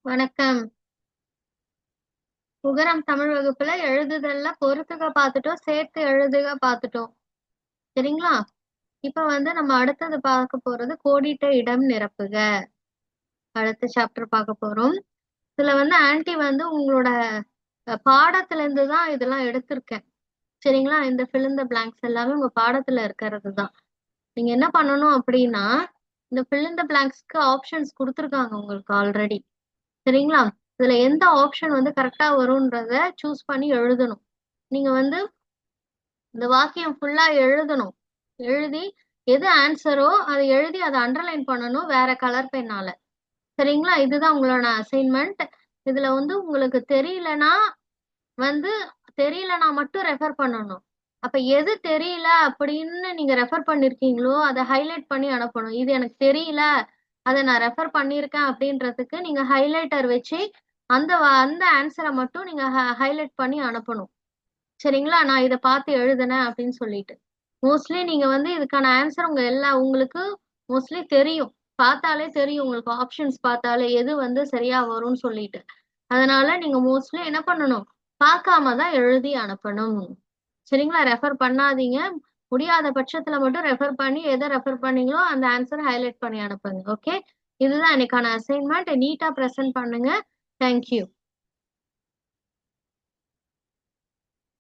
வணக்கம். உகரம் தமிழ் வகுப்புல எழுதுதல்ல பொறுத்துக பார்த்துட்டோம், சேர்த்து எழுதுக பார்த்துட்டோம். சரிங்களா? இப்ப நம்ம அடுத்தது பார்க்க போறது கோடிட்ட இடம் நிரப்புக. அடுத்த சாப்டர் பார்க்க போறோம். இதுல ஆன்டி உங்களோட பாடத்துல இருந்து தான் இதெல்லாம் எடுத்திருக்கேன். சரிங்களா? இந்த fill in the blanks எல்லாமே உங்க பாடத்துல இருக்கிறது தான். நீங்க என்ன பண்ணணும் அப்படின்னா, இந்த fill in the blanksக்கு ஆப்ஷன்ஸ் கொடுத்துருக்காங்க உங்களுக்கு ஆல்ரெடி. சரிங்களா? இதுல எந்த ஆப்ஷன் கரெக்டா வரும்ன்றத சூஸ் பண்ணி எழுதணும். நீங்க இந்த வாக்கியம் ஃபுல்லா எழுதணும். எழுதி எது ஆன்சரோ அதை எழுதி அதை அண்டர்லைன் பண்ணணும் வேற கலர் பெண்ணால. சரிங்களா? இதுதான் உங்களோட அசைன்மெண்ட். இதுல உங்களுக்கு வந்து தெரியலனா மட்டும் ரெஃபர் பண்ணணும். அப்ப எது தெரியல அப்படின்னு நீங்க ரெஃபர் பண்ணிருக்கீங்களோ அதை ஹைலைட் பண்ணி அனுப்பணும். இது எனக்கு தெரியல, அதை நான் ரெஃபர் பண்ணியிருக்கேன் அப்படின்றதுக்கு நீங்க ஹைலைட்டர் வச்சு அந்த அந்த ஆன்சரை மட்டும் நீங்க ஹைலைட் பண்ணி அனுப்பணும். சரிங்களா? நான் இதை பார்த்து எழுதுனேன் அப்படின்னு சொல்லிட்டு. மோஸ்ட்லி நீங்க இதுக்கான ஆன்சர் உங்களுக்கு மோஸ்ட்லி தெரியும். பார்த்தாலே தெரியும் உங்களுக்கு ஆப்ஷன்ஸ் பார்த்தாலே எது சரியா வரும்னு சொல்லிட்டு. அதனால நீங்க மோஸ்ட்லி என்ன பண்ணணும், பார்க்காம தான் எழுதி அனுப்பணும். சரிங்களா? ரெஃபர் பண்ணாதீங்க. முடியாத பட்சத்துல மட்டும் ரெஃபர் பண்ணி எதை ரெஃபர் பண்ணீங்களோ அந்த ஆன்சர் ஹைலைட் பண்ணி அனுப்புங்க. ஓகே, இதுதான் எனக்கான அசைன்மெண்ட். நீட்டா ப்ரெசென்ட் பண்ணுங்க. தேங்க்யூ.